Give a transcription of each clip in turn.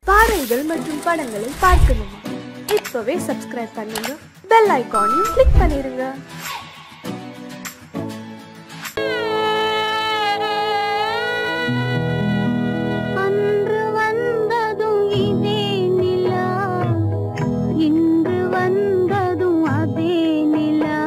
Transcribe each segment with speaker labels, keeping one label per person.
Speaker 1: பாடல்கள் மற்றும் படங்களை பார்க்கணுமா? இப்பவே சப்ஸ்கிரைப் பண்ணுங்க, பெல் ஐகானையும் கிளிக் பண்ணிருங்க.
Speaker 2: அன்று வந்ததும் இதே நிலா, இன்று வந்ததும் அதே நிலா,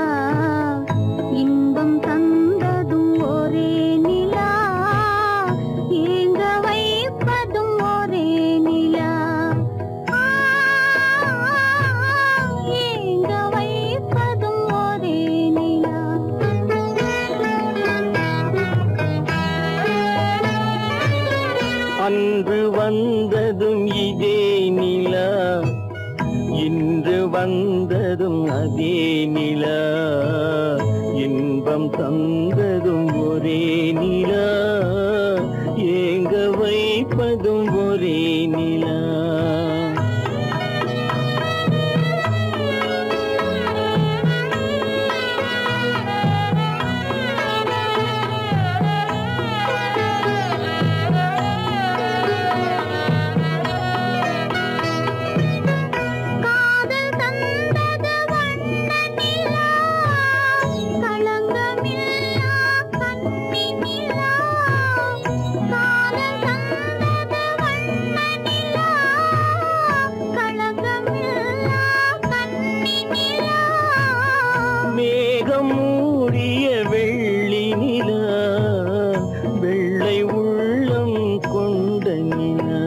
Speaker 2: இன்பம் தந்ததும் ஒரே நிலா, ஏங்க வைப்பதும் ஒரே நிலா. மேகம் மூடிய வெள்ளி நிலா, வெள்ளை உள்ளம் கொண்ட நிலா,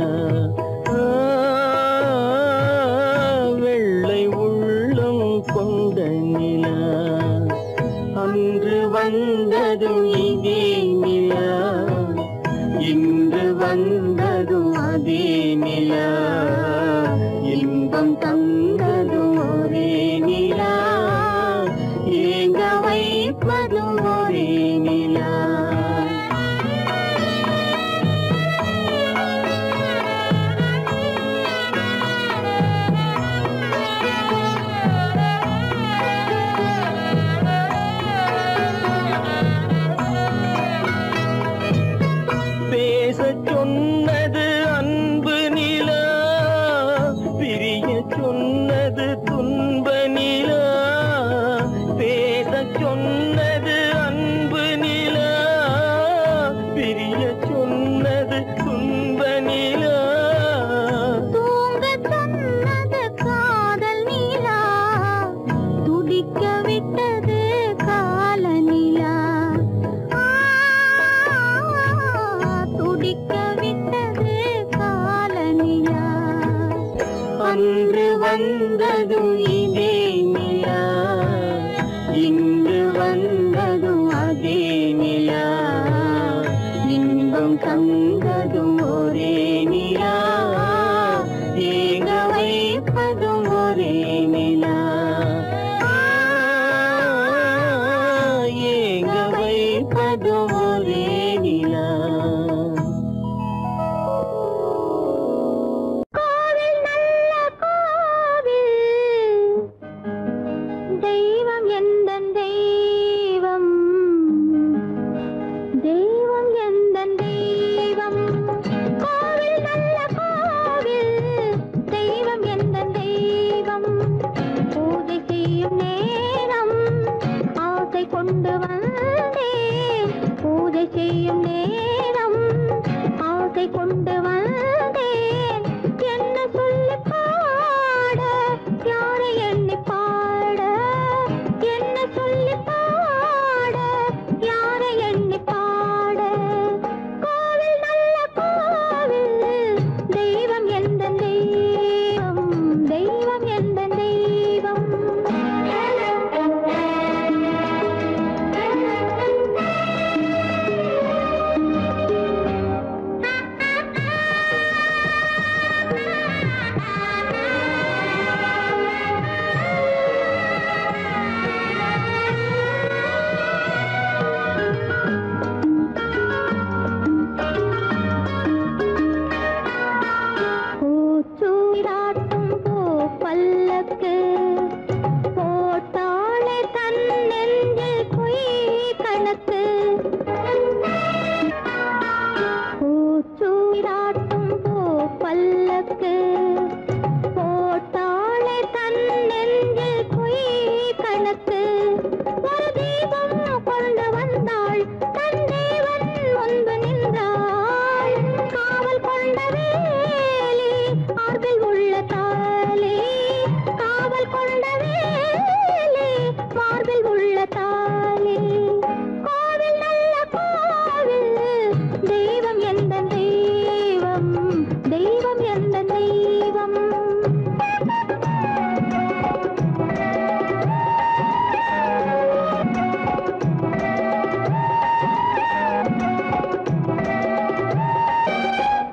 Speaker 2: வெள்ளை உள்ளம் கொண்ட நிலா. அன்று வந்ததும் இதே நிலா, இன்று வந்ததும் அதே நிலா, இன்பம் தந்ததும் ஒரே நிலா, ஏங்க வைப்பதும் ஒரே நிலா. பேசச் சொன்னது அன்பு நிலா, பிரிய சொன்னது துன்ப நிலா. பேசச் சொன்னது அன்பு நிலா, பிரிய சொன்னது துன்ப நிலா.
Speaker 3: தூங்கச் சொன்னது காதல் நிலா, துடிக்க விட்டது கால நிலா, துடிக்க விட்டது கால நிலா.
Speaker 2: அன்று வந்ததும் இதே நிலா, இன்று வந்ததும் அதே நிலா, இன்பம் தந்ததும் ஒரே நிலா, ஏங்க வைப்பதும் ஒரே நிலா, ஏங்க வைப்பதும் ஒரே நிலா.
Speaker 3: கோவில் நல்ல கோவில், கணக்கு போட்டாளே தன் நெஞ்சில் பொய் கணக்கு ஒரு தீபம் கொண்டு வந்தாள் தன் தேவன் முன்பு நின்றாள் காவல் கொண்ட வேலி மார்பில் உள்ள தாலி காவல் கொண்ட வேலி மார்பில் உள்ள தாலி கோவில் நல்ல கோவில் தெய்வம் எந்த தெய்வம் தெய்வம் எந்த தெய்வம்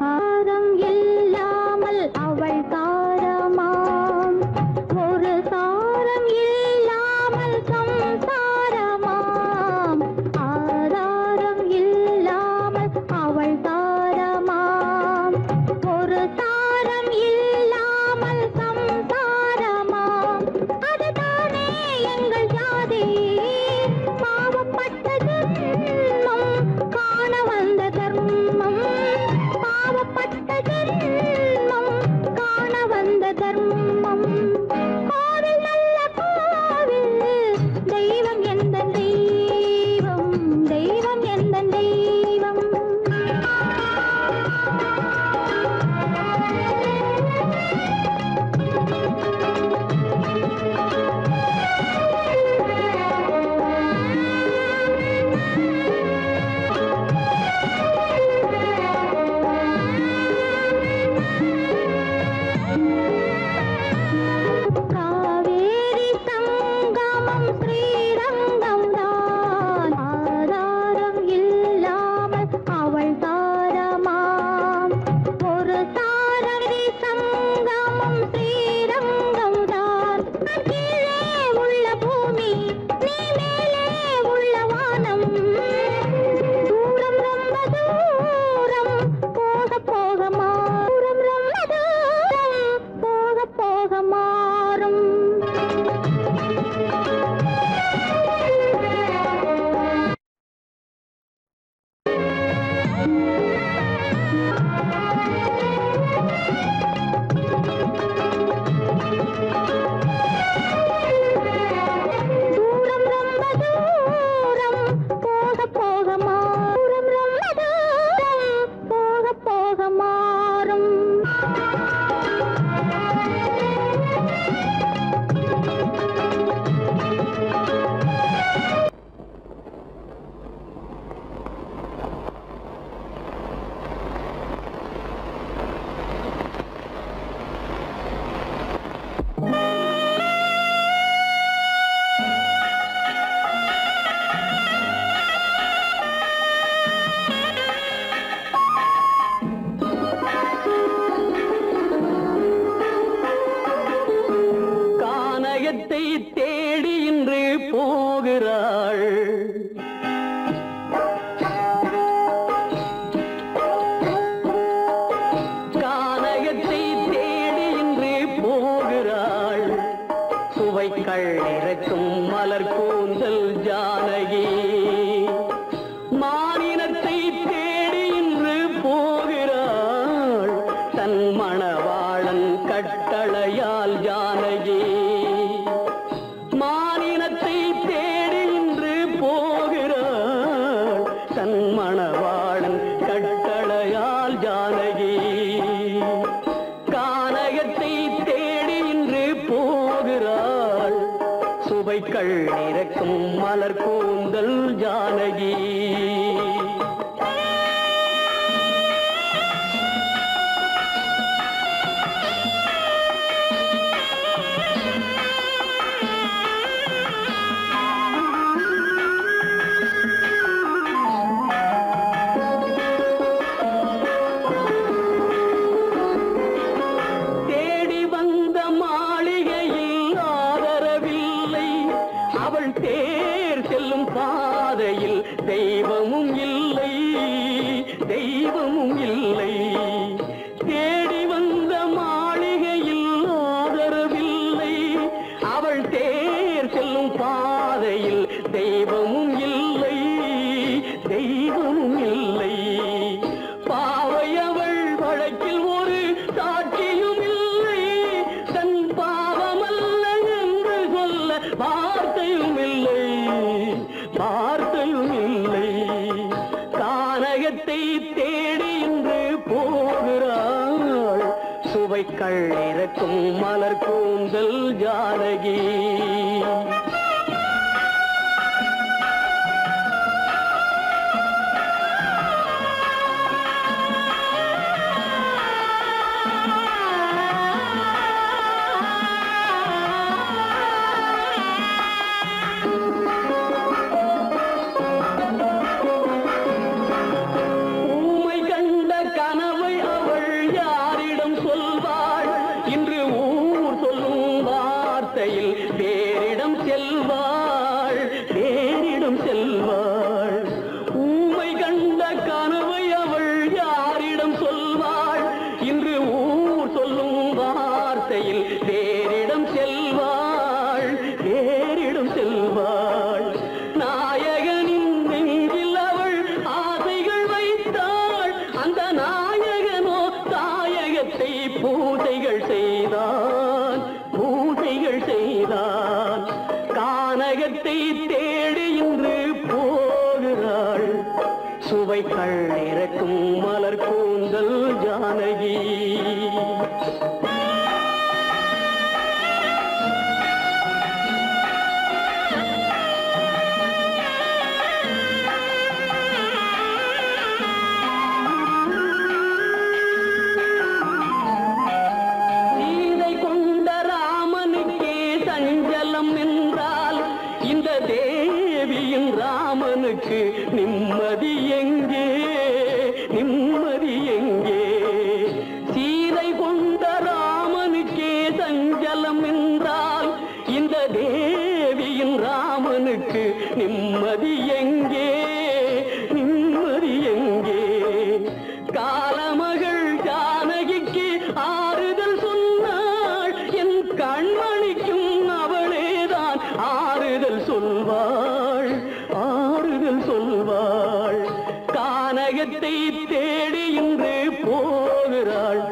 Speaker 3: ஆரம் இல்லாமல் அவள் தாரமாம் ஒரு சாரம் இல்லாமல் சம்சாரமாம் ஆதாரம் இல்லாமல் அவள் தாரமாம் ஒரு சாரம் இல்லாமல் சம்சாரமாம் அதுதானே எங்கள் ஜாதி பாவப்பட்ட ஜென்மம் காண வந்த தர்மம் பாவப்பட்ட ஜென்மம் காண வந்த தர்மம் கோவில் நல்ல கோவில் தெய்வம் எந்த தெய்வம் தெய்வம் எந்த தெய்வம் காவேரி சங்கமம் ஸ்ரீரங்கம் தான் ஆதாரம் இல்லாமல் அவள் தாரமாம் ஒரு சாரதி சங்கமம் ஸ்ரீரங்கம் தான் கீழே உள்ள பூமி நீ மேலே உள்ள வானம் தூரம் ரொம்ப தூரம் போக போக மாறும் ரொம்ப தூரம் போக போக மாறும் தூரம் ரொம்ப தூரம் போக போக மாறும் ரொம்ப தூரம் போக போக மாறும்
Speaker 2: கானகத்தை தேடி இன்று போகிறாள் கானகத்தை தேடி இன்று போகிறாள் சுவைக்கள் இறக்கும் மலர் கூந்தல் ஜானகி மானினத்தை தேடி இன்று போகிறாள் தன் மணவாளன் கட்டளையால் ஜானகி மானினத்தை தேடி இன்று போகிறாள் தன் மணவாளன் கட்டளையால் ஜானகி கானகத்தை தேடி இன்று போகிறாள் சுவைக்கள் இறக்கும் மலர் கூந்தல் ஜானகி தேடி வந்த மாளிகையில் ஆதரவில்லை அவள் தேர் செல்லும் பாதையில் தெய்வ சுவைக்கள் இறக்கும் மலர் கூந்தல் ஜானகி. சுவைக்கள் இறக்கும் மலர் கூந்தல் ஜானகி. சீதை கொண்ட ராமனுக்கே சஞ்சலம் என்றால் இந்த தேவியின் ராமனுக்கு நிம்மதி எங்கே, நிம்மதி எங்கே? சீதை கொண்ட ராமனுக்கே சஞ்சலம் என்றால் இந்த தேவியின் ராமனுக்கு நிம்மதி எங்கே, நிம்மதி எங்கே? காலமகள் ஜானகிக்கு ஆறுதல் சொன்னாள், என் கண்மணிக்கும் அவளேதான் ஆறுதல் சொல்வாள், ஆறுதல் சொல்வாள். கானகத்தை தேடி இன்று போகிறாள்,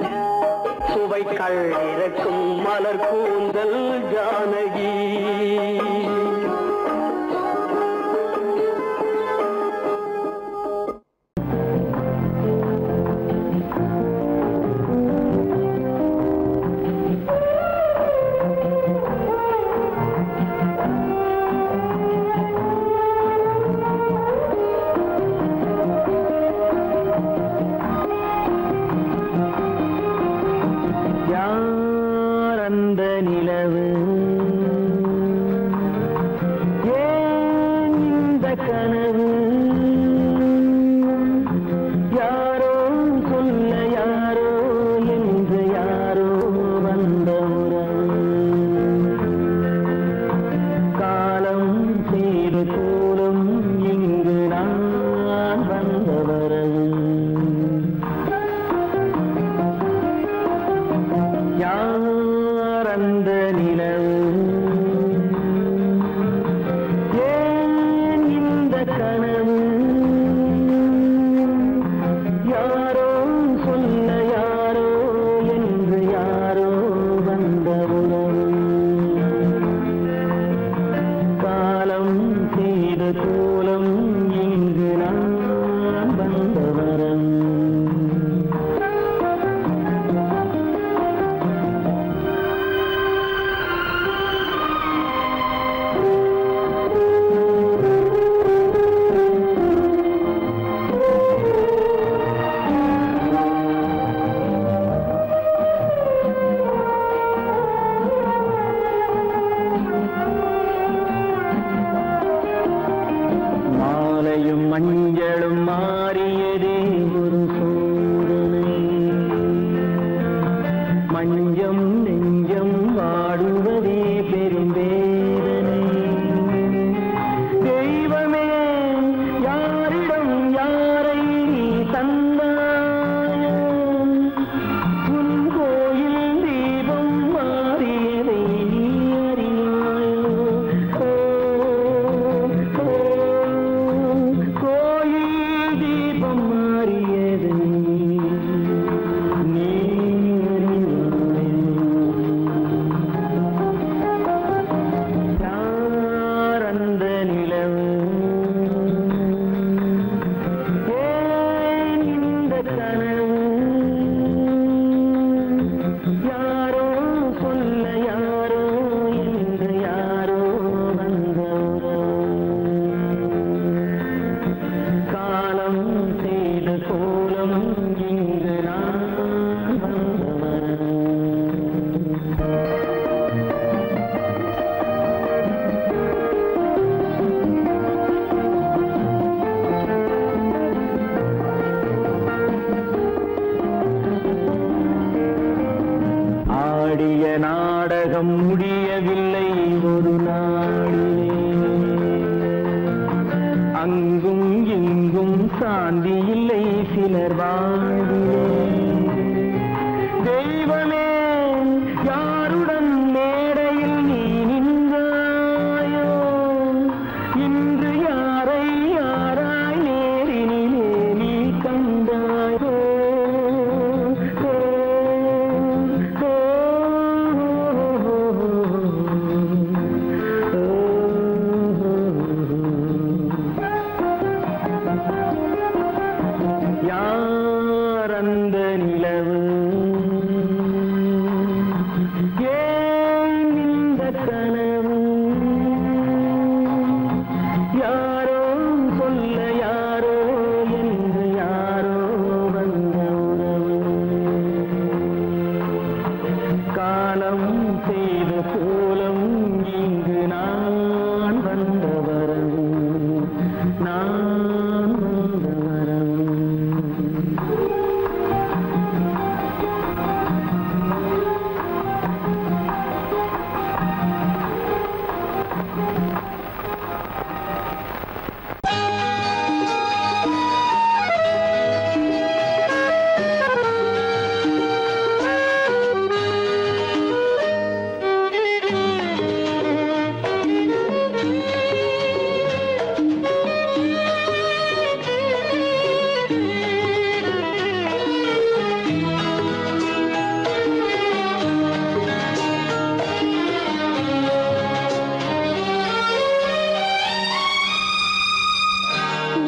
Speaker 2: சுவைக்கள் இறக்கும் மலர் கூந்தல் ஜானகி. ஆடிய நாடகம் முடியவில்லை ஒரு நாளிலே. அங்கும் இங்கும் சாந்தி இல்லை சிலர் வாழ்விலே. தெய்வமே யாருடன் மேடையில் நீ நின்றாயோ, இன்று யாரை யாராய் நேரினிலே நீ கண்டாயோ. யார் அந்த நிலவு, ஏன் இந்த கனவு, யாரோ சொல்ல யாரோ என்று யாரோ வந்த உறவு. காலம் செய்த கோலம் இங்கு நான் வந்த வரவு, நான் வந்த வரவு.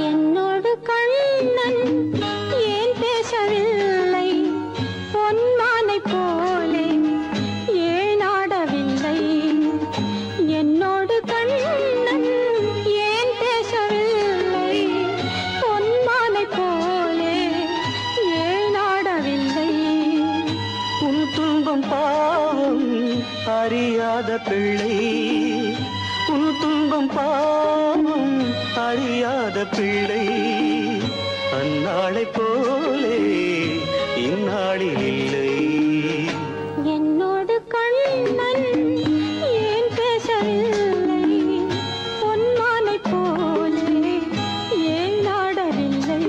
Speaker 3: என்னோடு கண்ணன் ஏன் பேசவில்லை, பொன்மானை போலே ஏன் ஆடவில்லை. என்னோடு கண்ணன் ஏன் பேசவில்லை, பொன்மானை போலே ஏன் ஆடவில்லை.
Speaker 2: உன் துன்பம் பாவம் அறியாத பிள்ளை, உன் துன்பம் பாவம் அறியாத பிள்ளை. அந்நாளைப் போலே இந்நாளில் இல்லை.
Speaker 3: என்னோடு கண்ணன் ஏன் பேசவில்லை, பொன்மானை போலே ஏன் ஆடவில்லை.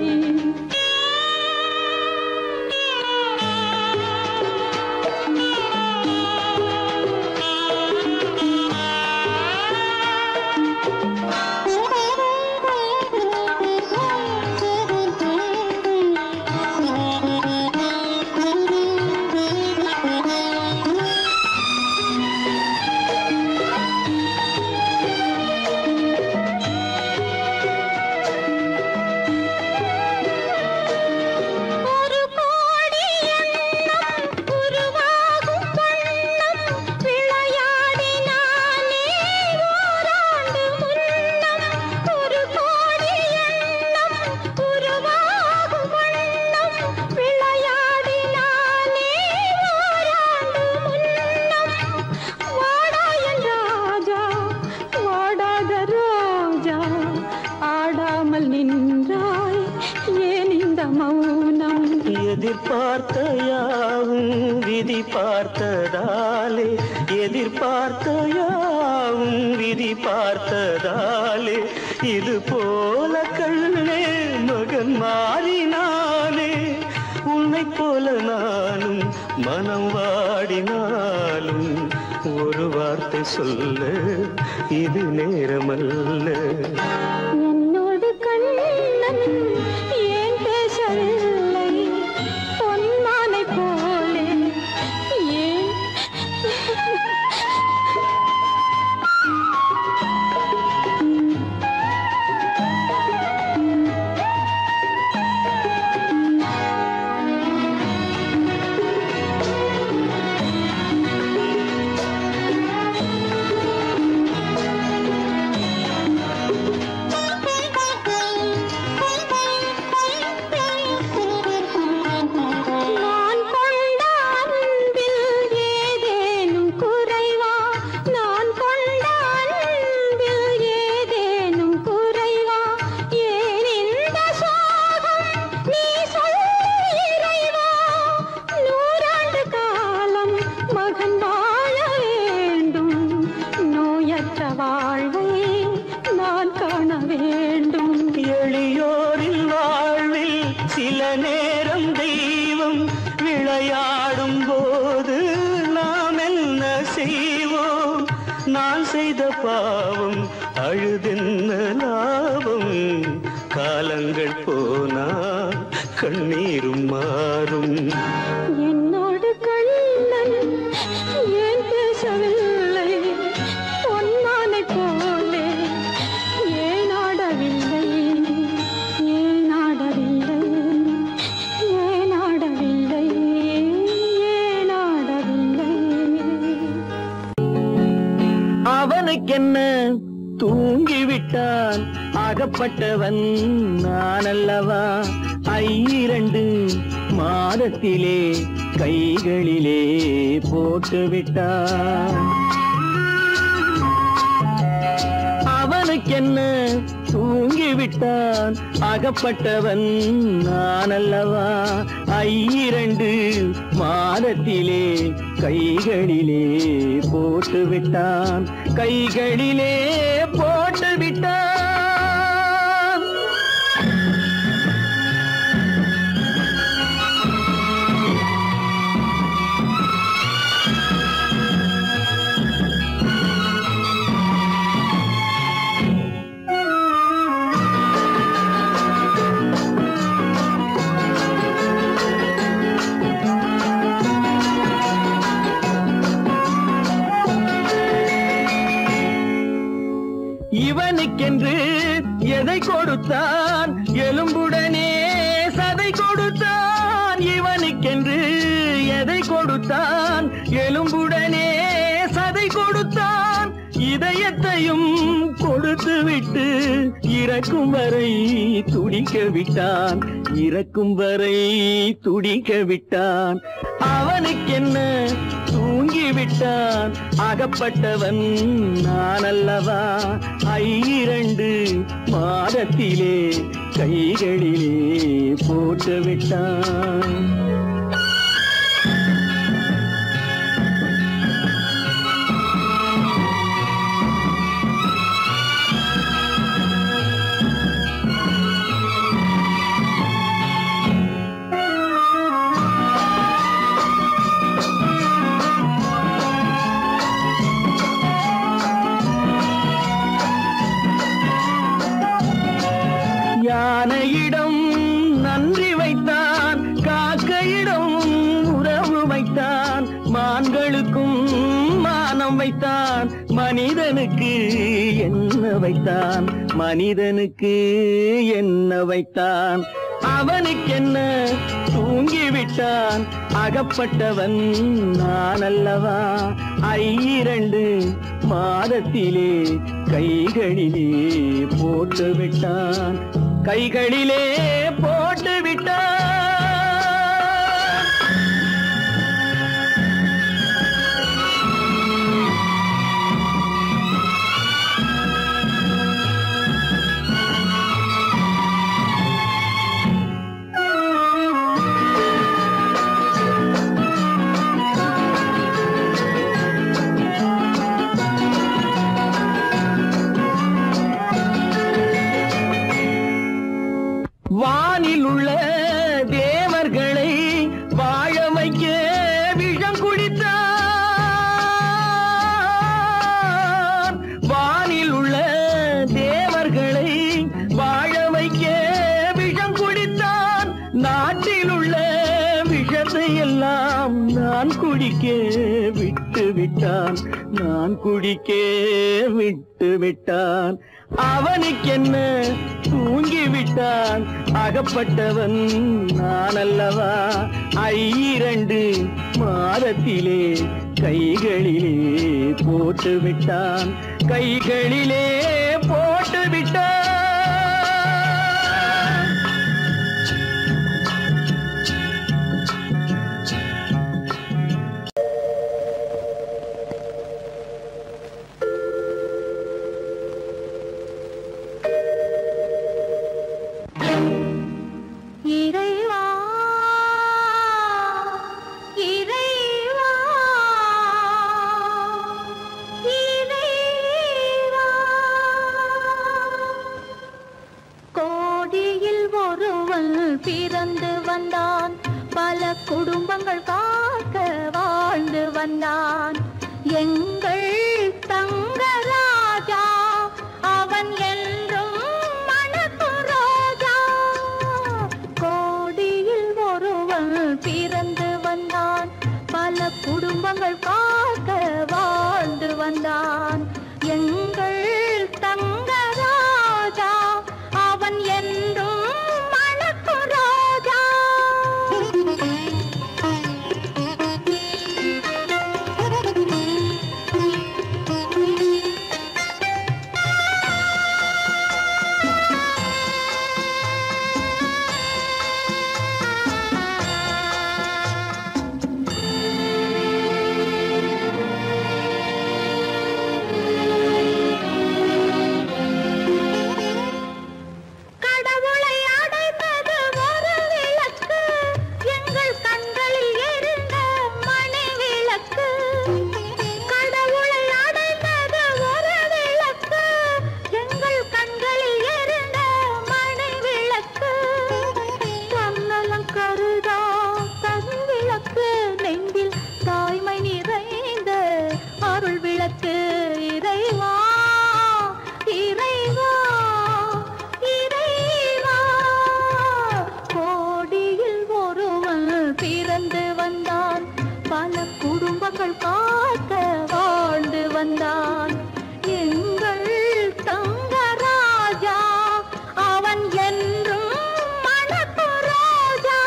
Speaker 3: ஒரு கோடி எண்ணம் உருவாகும் வண்ணம் விளையாடினானே ஓராண்டு முன்னம். ஒரு கோடி எண்ணம் உருவாகும் வண்ணம் விளையாடினானே ஓராண்டு முன்னம். வாடாயன் ராஜா வாடாத ரோஜா, ஆடாமல் நின்றாய் ஏன் இந்த மௌனம்.
Speaker 2: எதிர்பார்த்த யாவும் விதி பார்த்ததாலே, எதிர்பார்த்த யாவும் விதி பார்த்ததாலே, இது போல கண்ணே மகன் மாறினாலே. உன்னைப் போல நானும் மனம் வாடினாலும் ஒரு வார்த்தை சொல்ல இது நேரமல்ல.
Speaker 3: என்னோடு கண்ணன் ஏன் பேசவில்லை, பொன்மானை போலே ஏன்.
Speaker 2: நான் செய்த பாவம் அழுதென்ன லாபம் காலங்கள் போனா கண்ணீரும் மாறும்
Speaker 3: என்னோடு கண்ணன் ஏன் பேசவில்லை பொன்மானை போலே ஏன் ஆடவில்லை ஏன் ஆடவில்லை ஏன் ஆடவில்லை ஏன் ஆடவில்லை
Speaker 2: அவனுக்கென்ன தூங்கிவிட்டான் அகப்பட்டவன் நான் அல்லவா 2 மாதத்திலே கைகளிலே போட்டுவிட்டான் அவனுக்கென்ன தூங்கிவிட்டான் அகப்பட்டவன் நான் அல்லவா 2 மாதத்திலே கைகளிலே போட்டுவிட்டான் கைகளிலே போட்டுவிட்டான் இவனுக்கென்று எதை கொடுத்தான் எலும்புடனே சதை கொடுத்தான் இவனுக்கென்று எதை கொடுத்தான் எலும்புடனே சதை கொடுத்தான் இதயத்தையும் கொடுத்து விட்டு இறக்கும் வரை துடிக்க விட்டான் இறக்கும் வரை துடிக்க விட்டான் அவனுக்கென்ன தூங்கிவிட்டான் அகப்பட்டவன் நான் அல்லவா 2 மாதத்திலே கைகளிலே போட்டுவிட்டான் யானையிடம் நன்றி வைத்தான் காக்கையிடம் உறவு வைத்தான் மான்களுக்கும் மானம் வைத்தான் மனிதனுக்கு என்ன வைத்தான் மனிதனுக்கு என்ன வைத்தான் அவனுக்கென்ன தூங்கிவிட்டான் அகப்பட்டவன் நான் அல்லவா 2 மாதத்திலே கைகளிலே போட்டுவிட்டான் கைகளிலே போட்டுவிட்டான் வானில் உள்ள தேவர்களை வாழ வைக்க விஷம் குடித்தான் வானில் உள்ள தேவர்களை வாழ வைக்க விஷம் குடித்தான் நாட்டில் உள்ள விஷத்தை எல்லாம் நான் குடிக்க விட்டு விட்டான் நான் குடிக்க விட்டு விட்டான் அவனுக்கென்ன தூங்கிவிட்டான் அகப்பட்டவன் நான் அல்லவா 2 மாதத்திலே கைகளிலே போட்டுவிட்டான் கைகளிலே போட்டுவிட்டான்
Speaker 3: இறைவா இறைவா இறைவா கோடியில் ஒருவன் பிறந்து வந்தான் பல குடும்பங்கள் காக்க வாழ்ந்து வந்தான் எங்கள் தங்கராஜா அவன் என்றும் மணக்கும் ரோஜா. கோடியில் ஒருவன் பிறந்து வந்தான், பல குடும்பங்கள் காக்க வாழ்ந்து வந்தான். எங்கள் தங்கராஜா அவன் என்றும் மணக்கும் ரோஜா. கடவுளை அடைந்தது ஒரு விளக்கு, எங்கள் கண்களில் எரிந்த மணி விளக்கு. கடவுளை அடைந்தது ஒரு விளக்கு, எங்கள் கண்களில் எரிந்த மணி விளக்கு. தன்னலம் கருதா தன் விளக்கு, நெஞ்சில் தாய்மை நிறைந்த அருள் விளக்கு. இறைவா இறைவா இறைவா, கோடியில் ஒருவன் பிறந்து வந்தான், பல குடும்பங்கள் காக்க வாழ்ந்து வந்தான். எங்கள் தங்கராஜா அவன் என்றும் மணக்கும் ரோஜா.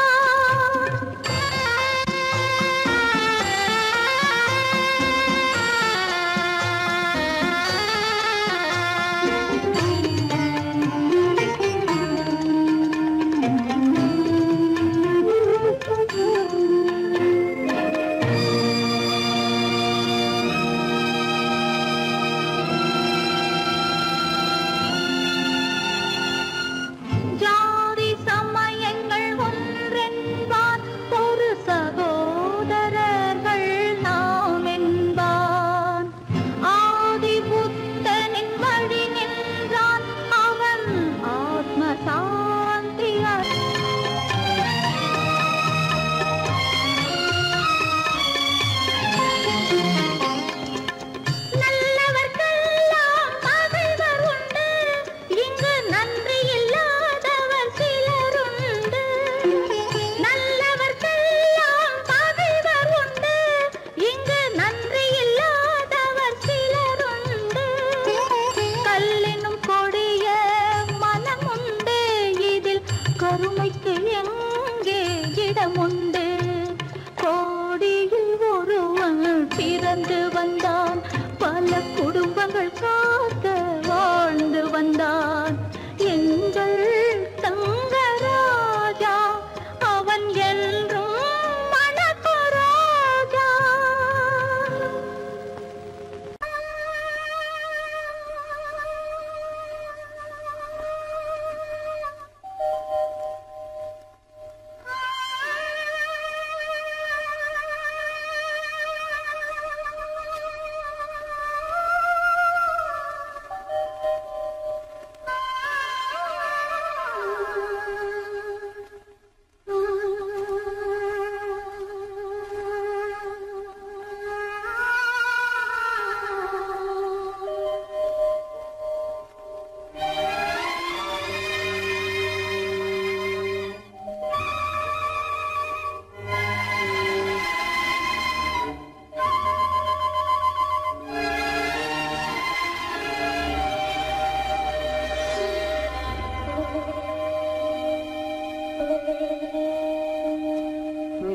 Speaker 3: ஜாதி சமயங்கள் ஒன்றென்பான், ஒரு சகோதரர்கள் நாம் என்பான். ஆதி புத்தனின் வழி நின்றான், அவன் ஆத்ம சாந்தி நல்லவர்க்கெல்லாம் பகைவர் உண்டு, இங்கு நன்றி இல்லாதவர் சிலருண்டு. நல்லவர்க்கெல்லாம் பகைவர் உண்டு, இங்கு நன்றி இல்லாதவர் சிலருண்டு. கல்லினும் கொடிய மனமுண்டு, இதில் கருணைக்கு எங்கே இடமுண்டு. கோடியில் ஒருவன் பிறந்து வந்தான், பல குடும்பங்கள் காக்க வாழ்ந்து வந்தான். எங்கள் தங்கராஜா அவன் என்றும் மணக்கும் ரோஜா.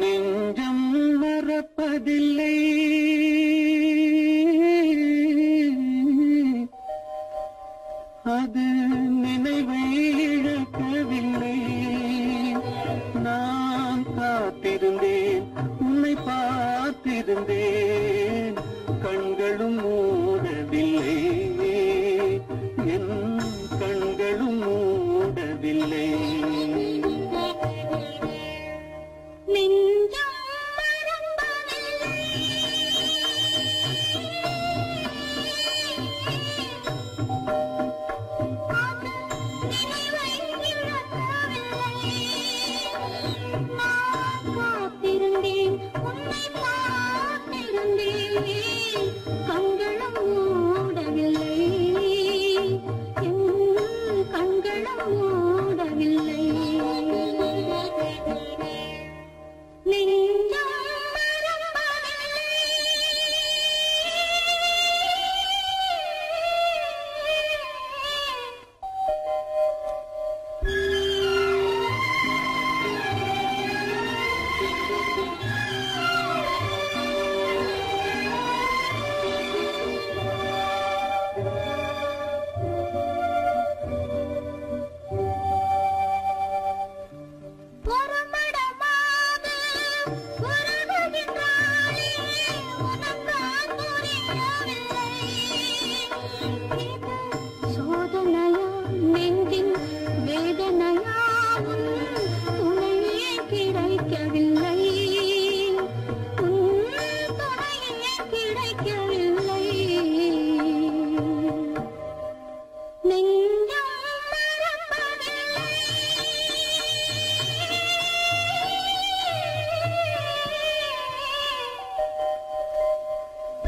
Speaker 2: நெஞ்சம் மறப்பதில்லை, அது நினைவை இழக்கவில்லை. நான் காத்திருந்தேன், உன்னை பார்த்திருந்தேன், கண்களும் மூடவில்லை, என் கண்களும் மூடவில்லை.
Speaker 3: நெஞ்சம் மறப்பதில்லை, அது நினைவை இழக்கவில்லை. நான் காத்திருந்தேன், உன்னை பார்த்திருந்தேன், கண்களும்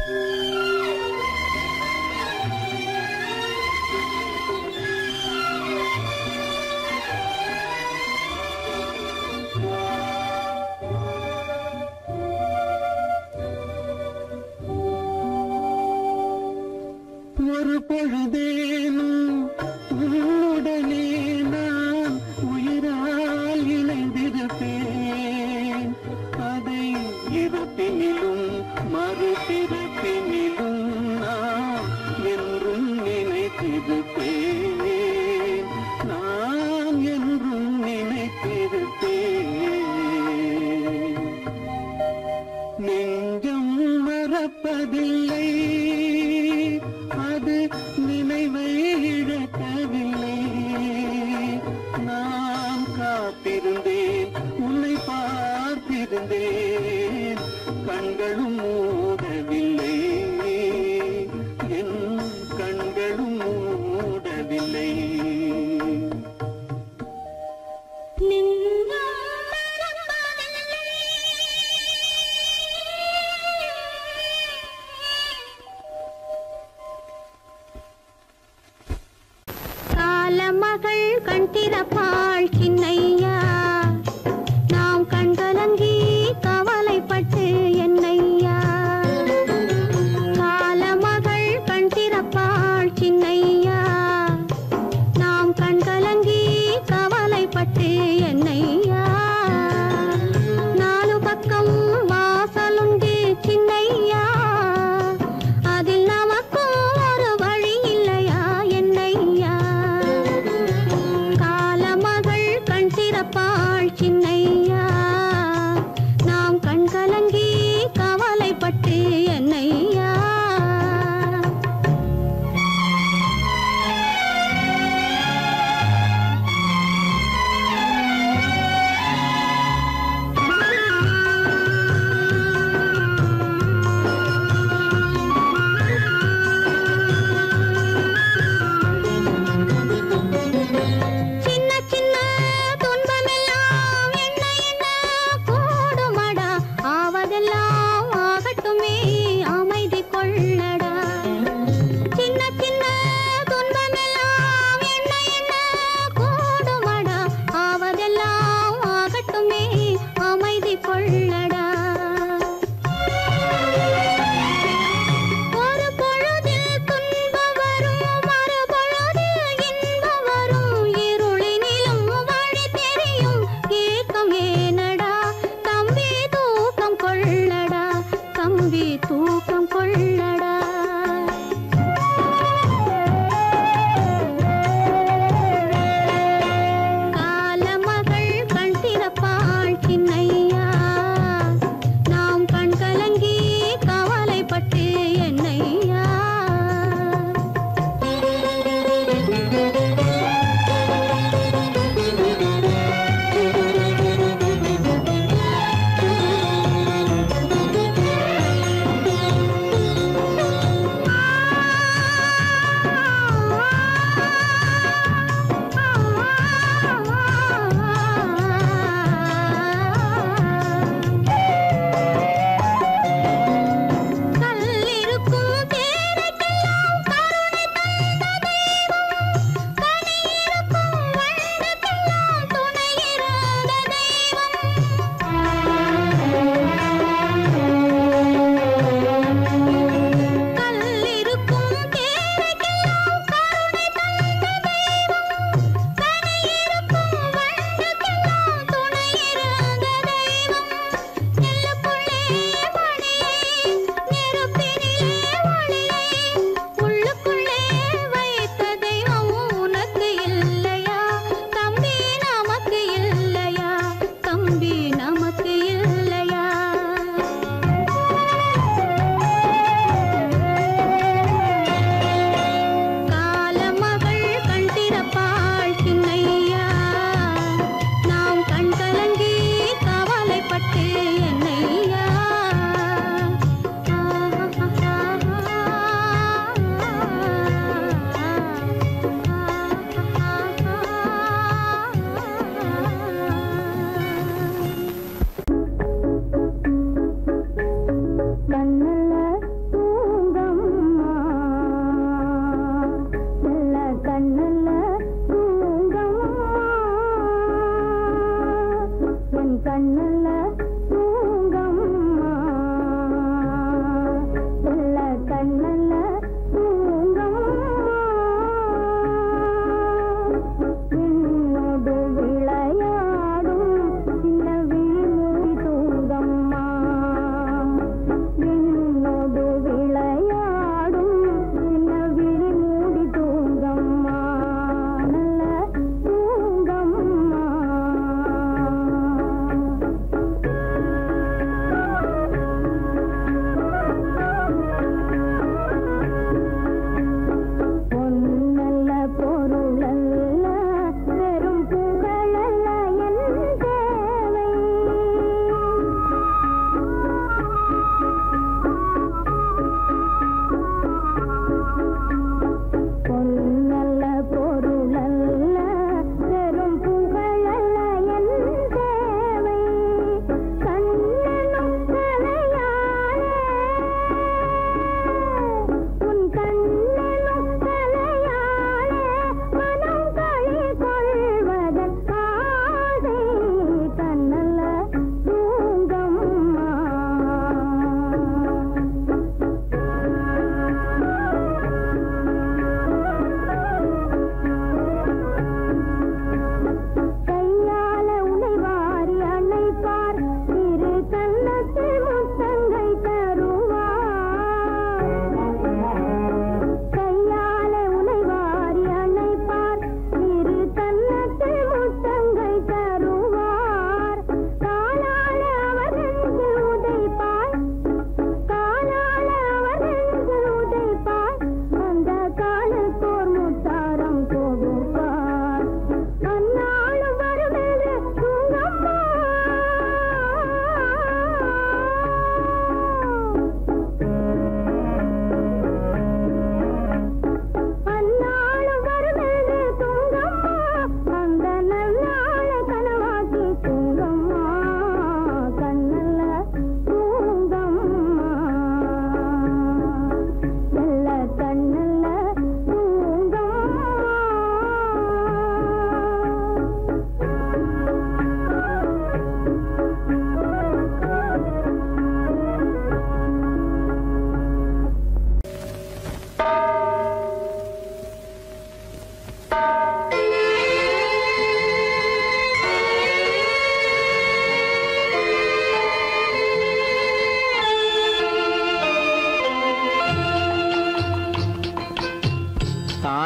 Speaker 2: ஒரு பொழுதேனும் உன்னுடனே நான் உயிரால் இணைந்திருப்பேன். அதை இருப்பினிலும் மறுபிறப்பினிலும் நான் என்றும் நினைத்திருப்பேன். நான் என்றும் நினைத்திருப்பேன். நெஞ்சம் மறப்பதில்லை, அது நினைவை இழக்கவில்லை. நான் காத்திருந்தேன், உன்னை பார்த்திருந்தேன், கண்களும் மூடவில்லை, என் கண்களும் மூடவில்லை.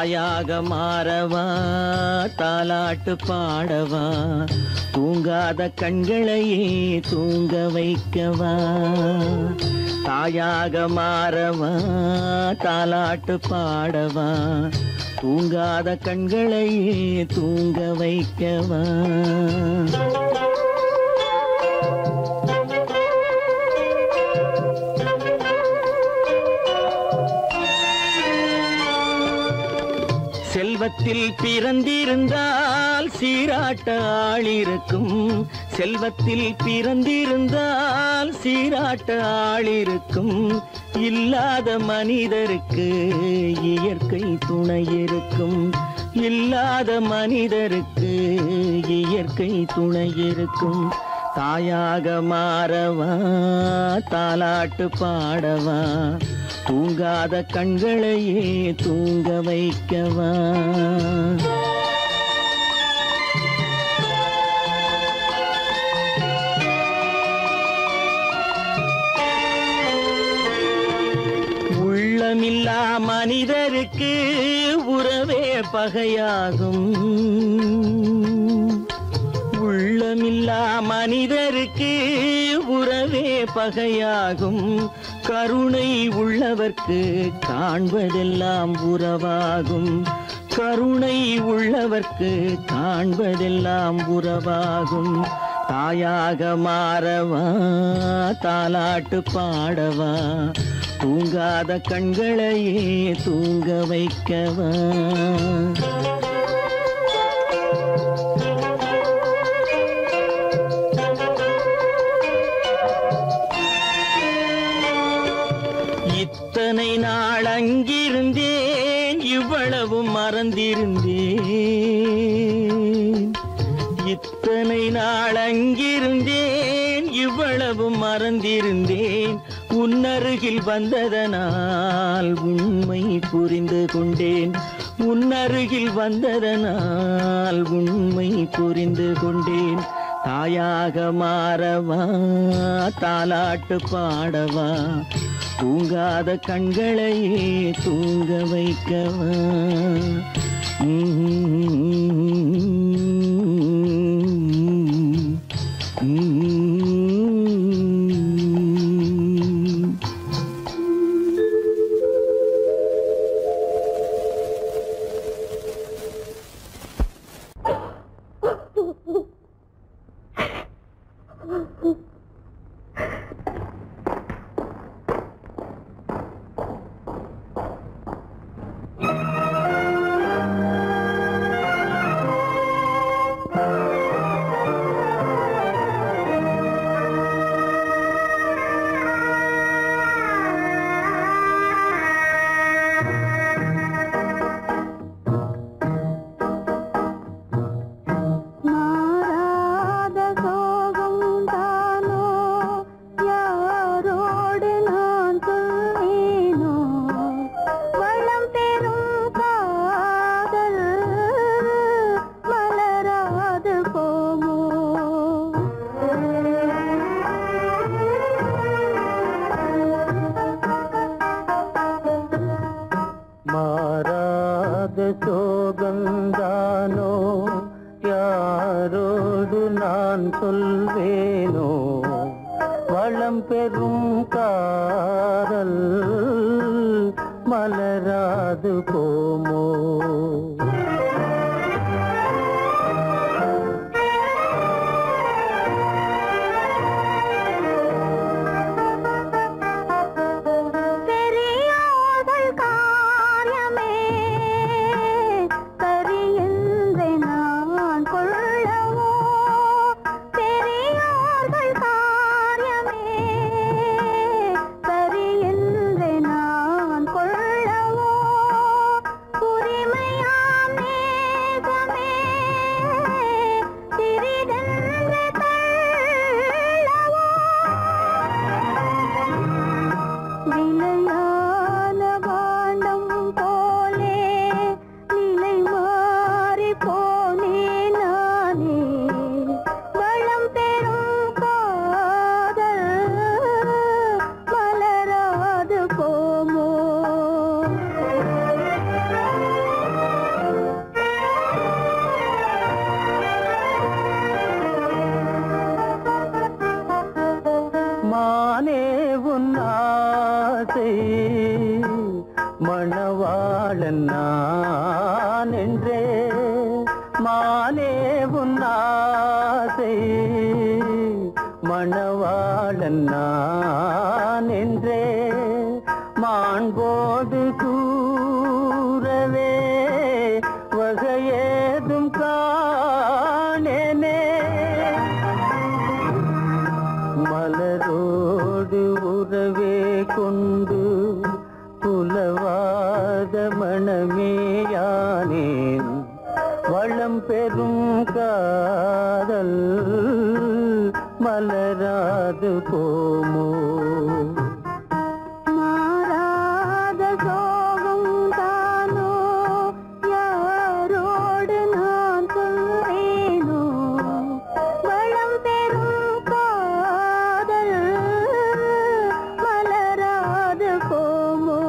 Speaker 4: தாயாக மாறவா தாலாட்டு பாடவா தூங்காத கண்களையே தூங்க வைக்கவா தாயாக மாறவா தாலாட்டு பாடவா தூங்காத கண்களையே தூங்க வைக்கவா செல்வத்தில் பிறந்திருந்தால் சீராட்ட ஆள் இருக்கும் செல்வத்தில் பிறந்திருந்தால் சீராட்ட ஆள் இருக்கும் இல்லாத மனிதருக்கு இயற்கை துணை இருக்கும் இல்லாத மனிதருக்கு இயற்கை துணை இருக்கும் தாயாக மாறவா தாலாட்டு பாடவா தூங்காத கண்களையே தூங்க வைக்கவா உள்ளமில்லா மனிதருக்கு உறவே பகையாகும் உள்ளமில்லா மனிதருக்கு உறவே பகையாகும் கருணை உள்ளவர்க்கு காண்பதெல்லாம் உறவாகும் கருணை உள்ளவர்க்கு காண்பதெல்லாம் உறவாகும் தாயாக மாறவா தாலாட்டு பாடவா தூங்காத கண்களையே தூங்க வைக்கவா இத்தனை நாள் அங்கிருந்தேன் இவ்வளவு மறந்திருந்தேன் இத்தனை நாள் அங்கிருந்தேன் இவ்வளவு மறந்திருந்தேன் உன்னருகில் வந்ததனால் உண்மை புரிந்து கொண்டேன் உன்னருகில் வந்ததனால் உண்மை புரிந்து கொண்டேன் தாயாக மாறவா தாலாட்டு பாடவா தூங்காத கண்களையே தூங்க வைக்கவா ஆசை மணவாளன் நான் என்றே மானே உன் ஆசை மணவாளன் நான் என்றே மாண்போடு கூறவே வகையேதும் காணேனே மலரோடு உறவே கொண்டு புலவாத மணமேயானேன் வளம் பெறும் காதல் மலராது போமோ
Speaker 3: மாறாத சோகம் தானோ யாரோடு நான் சொல்வேனோ வளம் பெறும் காதல் மலராது போமோ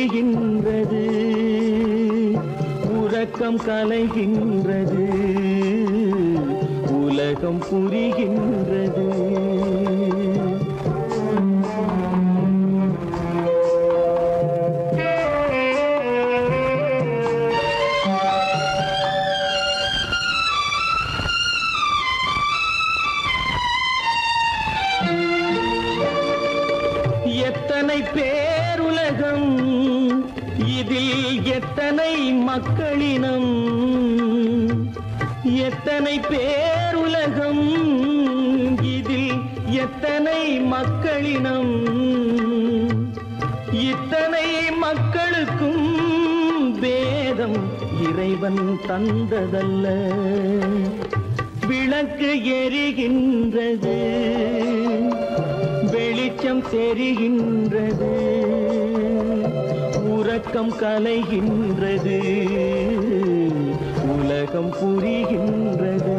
Speaker 4: புரிகின்றது, உறக்கம் கலைகின்றது, உலகம் புரிகின்றது. எத்தனை பேருலகம், இதில் எத்தனை மக்களினம், எத்தனை பேருலகம், இதில் எத்தனை மக்களினம், இத்தனை மக்களுக்கும் வேதம் இறைவன் தந்ததல்ல. விளக்கு எரிகின்றது, வெளிச்சம் தெரிகின்றது, உறக்கம் கலைகின்றது, உலகம் புரிகின்றது.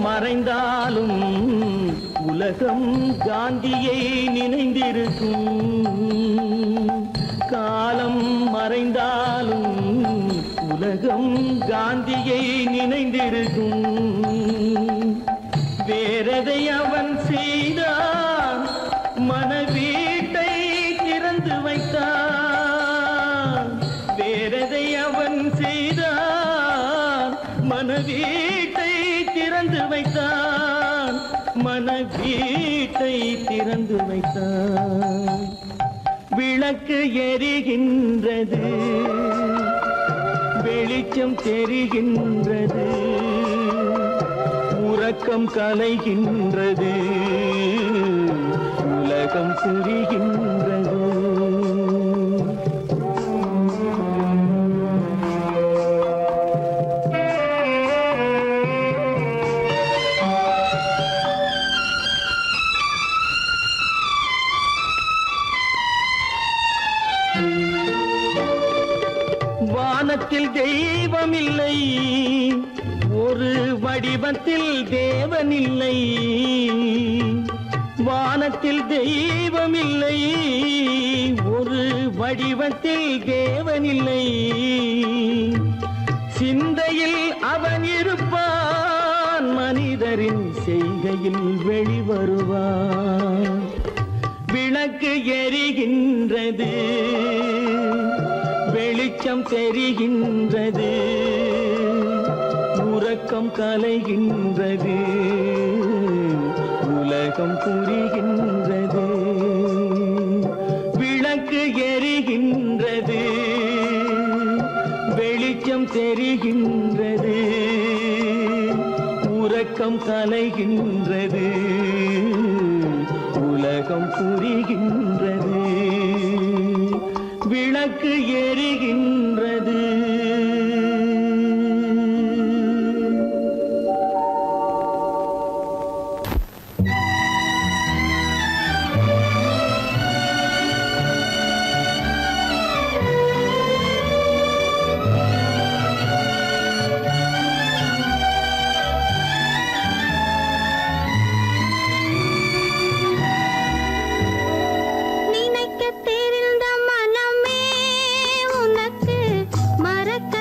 Speaker 4: மறைந்தாலும் உலகம் காந்தியை நினைந்திருக்கும், காலம் மறைந்தாலும் உலகம் காந்தியை நினைந்திருக்கும். வேறதை அவன் செய்தான், மனவீட்டை திறந்து வைத்தான். வேறதை அவன் செய்தான், மனவீட்டை திறந்து வைத்தான், மனவீட்டை திறந்து வைத்தான். விளக்கு எரிகின்றது, வெளிச்சம் தெரிகின்றது, உறக்கம் கலைகின்றது, உலகம் புரிகின்றது. வானத்தில் தெய்வமில்லை, ஒரு வடிவத்தில் தேவனில்லை. வானத்தில் தெய்வமில்லை, ஒரு வடிவத்தில் தேவனில்லை. சிந்தையில் அவன் இருப்பான், மனிதரின் செய்கையில் வெளிவருவான். விளக்கு எரிகின்றது, வெளிச்சம் தெரிகின்றது, உறக்கம் கலைகின்றது, உலகம் புரிகின்றது. விளக்கு எரிகின்றது, வெளிச்சம் தெரிகின்றது, உறக்கம் கலைகின்றது, உலகம் புரிகின்றது. விளக்கு எரிகின்றது.
Speaker 3: நினைக்க தெரிந்த மனமே உனக்கு மறக்க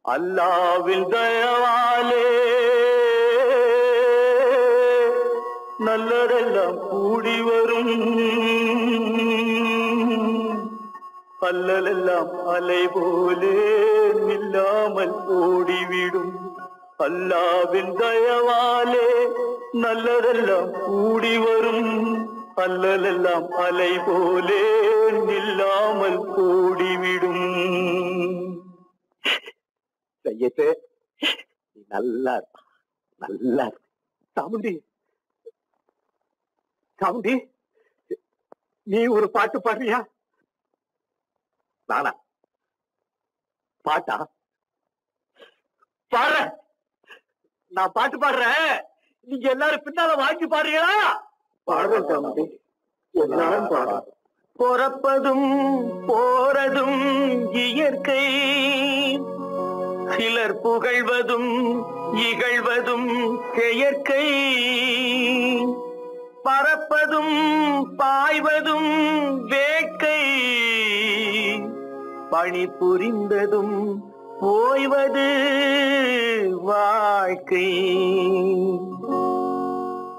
Speaker 4: அல்லாவின் தயவாலே நல்லதெல்லாம் கூடி வரும், அல்லலெல்லாம் அலை போலே நில்லாமல் ஓடிவிடும். அல்லாவின் தயவாலே நல்லதெல்லாம் கூடி வரும், அல்லலெல்லாம் அலை போலே நில்லாமல் ஓடிவிடும்.
Speaker 5: சையத்து, நீ நல்லா நல்லா சாமுண்டி, சாமுண்டி, நீ ஒரு பாட்டு பாடுறியா? நானா பாட்டா பாடுற? நான் பாட்டு பாடுறேன், நீங்க எல்லாரும் பின்னால வாங்கி பாடுறீங்களா? பாடுறேன் சாமுண்டி, எல்லாரும் பாடுற.
Speaker 4: பொறப்பதும் போறதும் இயற்கை, சிலர் புகழ்வதும் இகழ்வதும் செயற்கை. பறப்பதும் பாய்வதும் வேட்கை, பணி புரிந்ததும் ஓய்வது வாழ்க்கை.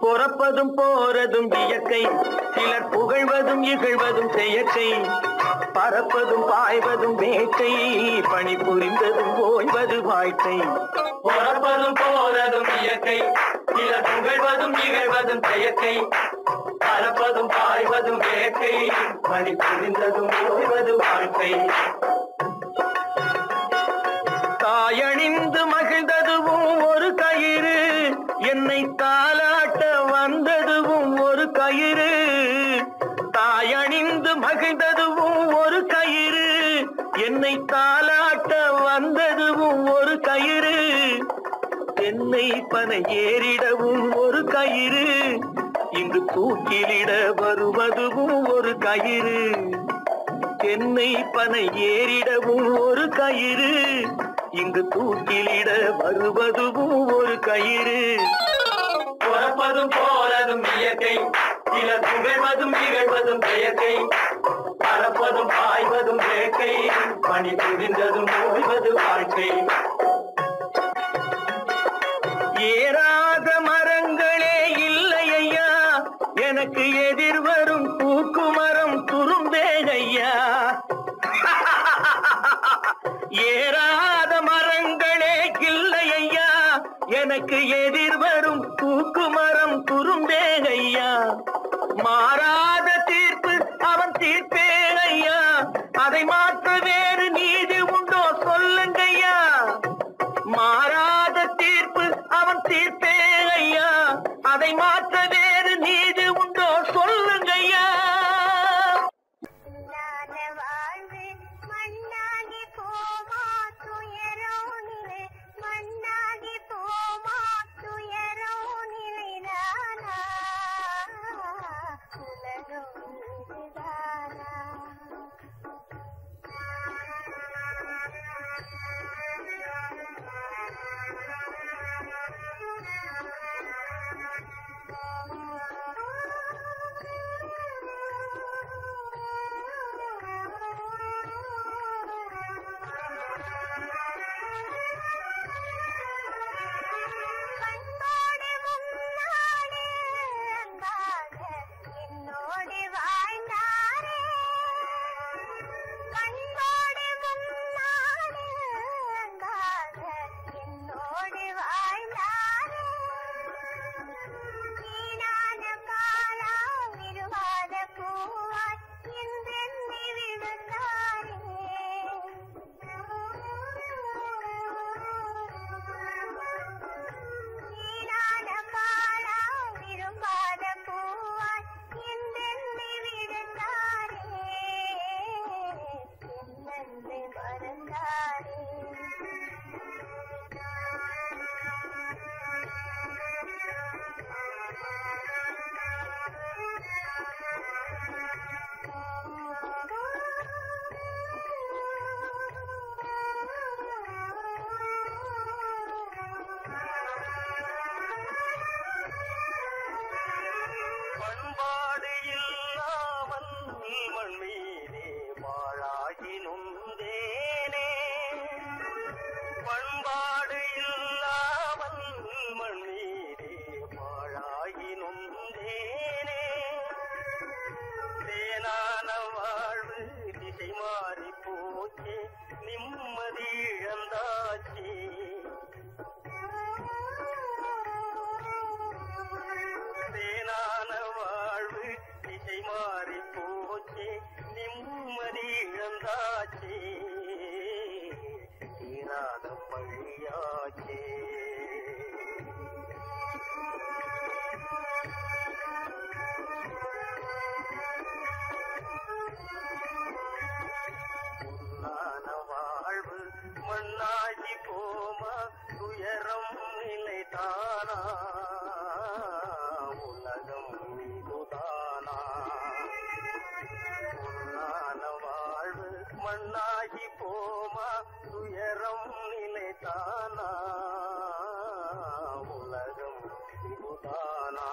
Speaker 4: பொறப்பதும் போறதும் இயற்கை, சிலர் புகழ்வதும் இகழ்வதும் செயற்கை. பறப்பதும் பாய்வதும் வேட்கை, பணி புரிந்ததும் ஓய்வது வாழ்க்கை. பொறப்பதும் போறதும் இயற்கை, சிலர் புகழ்வதும் இகழ்வதும் செயற்கை. பறப்பதும் பாய்வதும் வேட்கை, பணி புரிந்ததும் ஓய்வது வாழ்க்கை. தாயணிந்து மகிழ்ந்ததுவும் ஒரு கயிறு, என்னை தாலாட்ட வந்ததுவும் ஒரு கயிறு. தாயணிந்து மகிழ்ந்ததுவும் ஒரு கயிறு, என்னை தாலாட்ட வந்ததுவும் ஒரு கயிறு. என்னை பனை ஏறிடவும் ஒரு கயிறு, இங்கு தூக்கிலிட வருவதுவும் ஒரு கயிறு. என்னை பனை ஏறிடவும் ஒரு கயிறு, இங்கு தூக்கிலிட வருவதுவும் ஒரு கயிறு. பொறப்பதும் போறதும் இயற்கை, சிலர் புகழ்வதும் இகழ்வதும் செயற்கை. பறப்பதும் பாய்வதும் வேட்கை, பணி புரிந்ததும் ஓய்வது வாழ்க்கை. ஏறாத மரங்களே இல்லை ஐயா, எனக்கு எதிர் வரும் பூக்குமரம் துரும்பே ஐயா. ஏறாத மரங்களே இல்லை ஐயா, எனக்கு எதிர் வரும் பூக்குமரம் துரும்பே ஐயா. மாறாத தீர்ப்பு அவன் தீர்ப்பே ஐயா, அதை மாற்ற வேறு நீதி உண்டோ சொல்லுங்கய்யா. மாறாத தீர்ப்பு அவன் தீர்ப்பே ஐயா, அதை மாற்ற வேறு நீதி உண்டோ சொல்லுங்கய்யா.
Speaker 3: வாழ்வு மண்ணாகி போமா துயரோ நிலை, மண்ணாகி போமா துயரோ நிலைதானா, உலகம் இதுதானா.
Speaker 6: நிம்மதி இழந்தாச்சு. தேனான வாழ்வு திசை மாறி போச்சு, நிம்மதி இழந்தாச்சு, தீராத பழியாச்சு. வாழ்வு மண்ணாகி போமா, துயரம் நிலைதானா, உலகம் இதுதானா. பொன்னான வாழ்வு மண்ணாகி போமா, துயரம் நிலைதானா, உலகம் இதுதானா.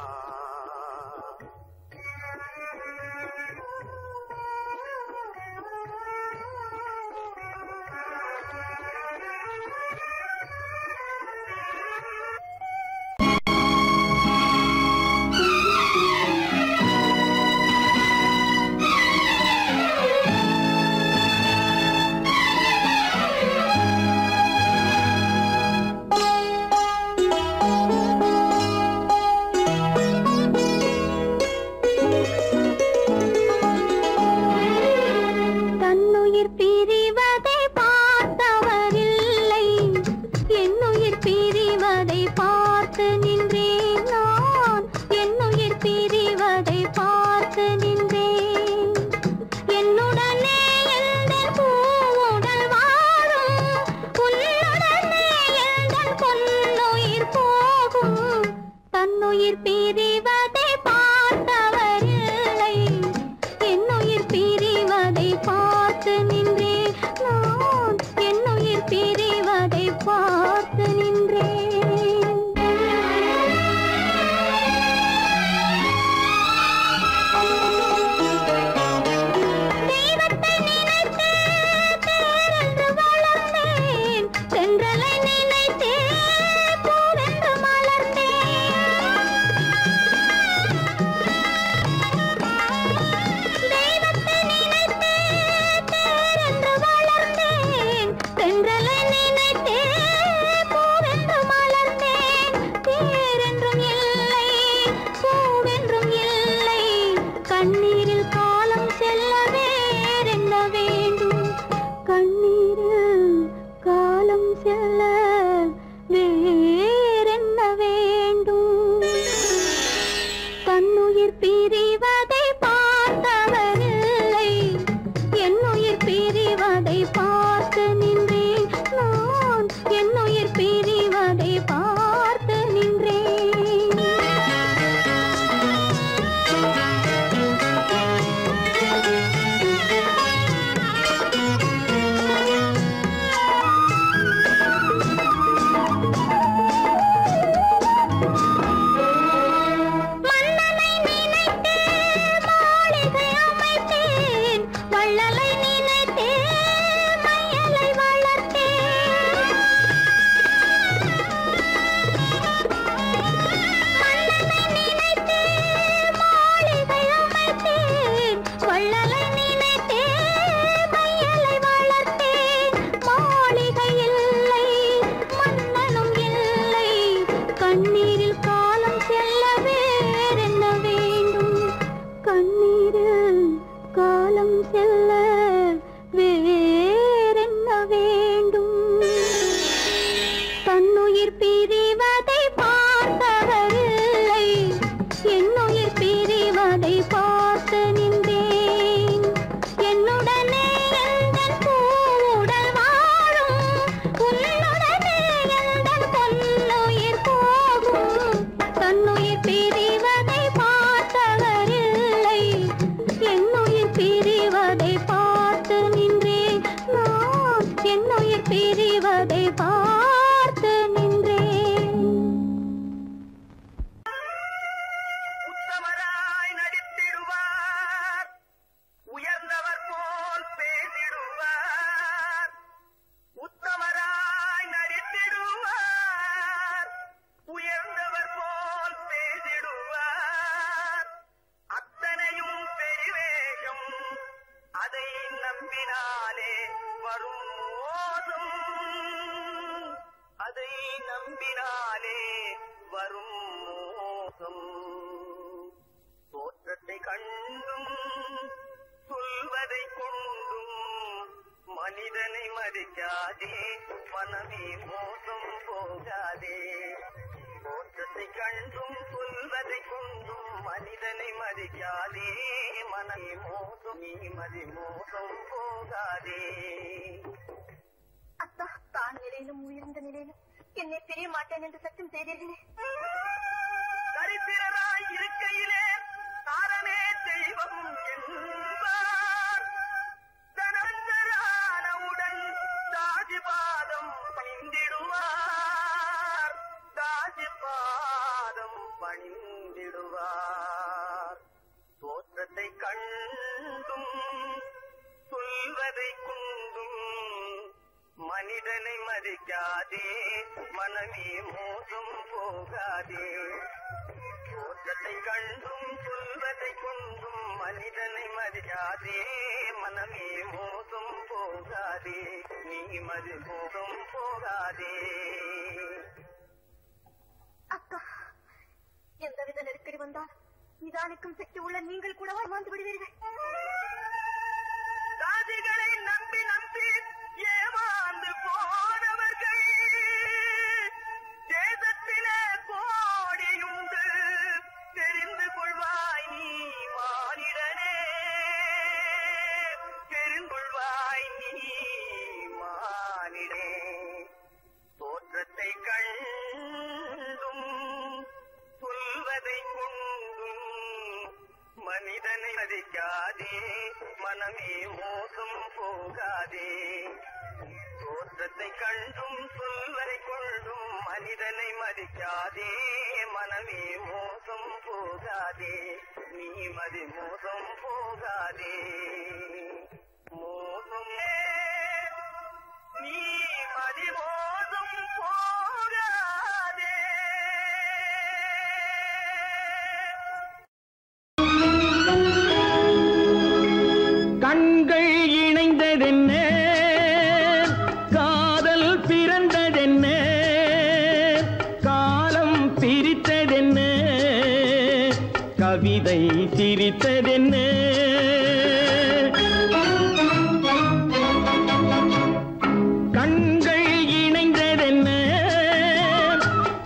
Speaker 6: அதை நம்பினாலே வரும் மோசம் மோசம் தோற்றத்தை கண்டும் சொல்வதை கொண்டும் மனிதனை மதிக்காதே மனமே மோசம் போகாதே தோற்றத்தை கண்டும் சொல்வதை கொண்டும் மனிதனை மதிக்காதே மனமே மோசம் நீ மதி மோசம் போகாதே
Speaker 3: அத்தா தான் நிலையிலும் உயர்ந்த நிலையிலும் என்னை பிரிய மாட்டேன் என்று சத்தியம் செய்தீர்களே.
Speaker 6: தரித்திரராய் இருக்கையிலே தாரமே தெய்வம் என்பார் தனந்தரானவுடன் தாஜிபாதம் பணிந்திடுவார் தாஜிபாதம் பணிந்திடுவார் தோற்றத்தை கண்டும் சொல்வதை கொண்டும் மனிதனை மதிக்காதே மனமே மோசம் போகாதே தோற்றத்தை கண்டும் சொல்வதை கொண்டும் மனிதனை மதிக்காதே மனமே மோசம் போகாதே நீ மதி மோசம் போகாதே.
Speaker 3: அக்கா, எந்தவித நெருக்கடி வந்தால் நிதானிக்கும் சக்தி உள்ள நீங்கள் கூட வாழ்ந்து விடுவீர்கள்.
Speaker 6: சாதிகளை நம்பி நம்பி ஏமாந்து போனவர்கள் தேசத்திலே கோடியுண்டு தெரிந்து கொள்வாய் நீ மானிடனே தெரிந்து கொள்வாய் நீ மானிடனே தோற்றத்தை கண்டும் சொல்வதை கொண்டும் மனிதனை மதிக்காதே மனமே மோசம் போகாதே தோற்றத்தை கண்டும் சொல்வதை கொண்டும் மனிதனை மதிக்காதே மனமே மோசம் போகாதே நீ மதி மோசம் போகாதே மோசம் நீ மதி மோசம் போகாதே.
Speaker 4: கண்கள் இணைந்ததென்ன காதல் பிறந்ததென்ன காலம் பிரித்ததென்ன கவிதை சிரித்ததென்ன கண்கள் இணைந்ததென்ன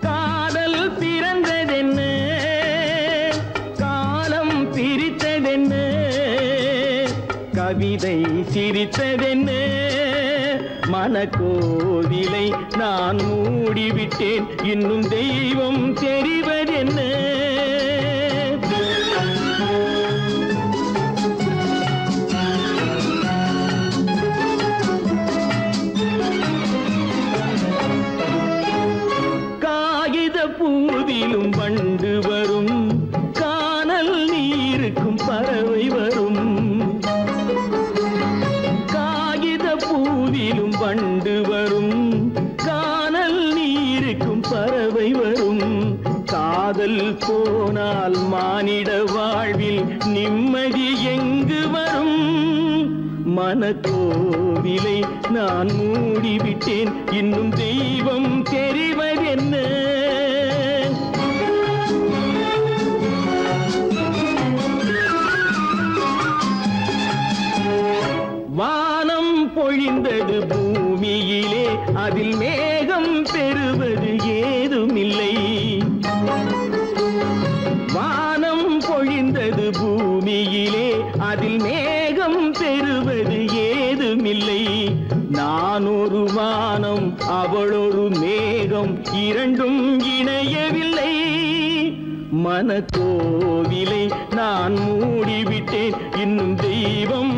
Speaker 4: காதல் பிறந்ததென்ன காலம் பிரித்ததென்ன கவிதை சிரித்ததென்ன மனக்கோவிலை நான் மூடிவிட்டேன் இன்னும் தெய்வம் தெரிவதென்ன காகித பூவிலும் வண்டு வரும் கானல் நீருக்கும் பறவை வரும் காகித பூவிலும் வண்டு வரும் கானல் நீருக்கும் பறவை வரும் காதல் போனால் மானிட வாழ்வில் நிம்மதி எங்கு வரும் மனக்கோவிலை நான் மூடிவிட்டேன் இன்னும் தெய்வம் தெரிவதென்ன வானம் பொழிந்தது பூமியிலே அதில் மேகம் பெறுவது ஏதுமில்லை வானம் பொழிந்தது பூமியிலே அதில் மேகம் பெறுவது ஏதுமில்லை நான் ஒரு வானம் அவளொரு மேகம் இரண்டும் இணையவில்லை மனக்கோவிலை நான் மூடிவிட்டேன் இன்னும் தெய்வம்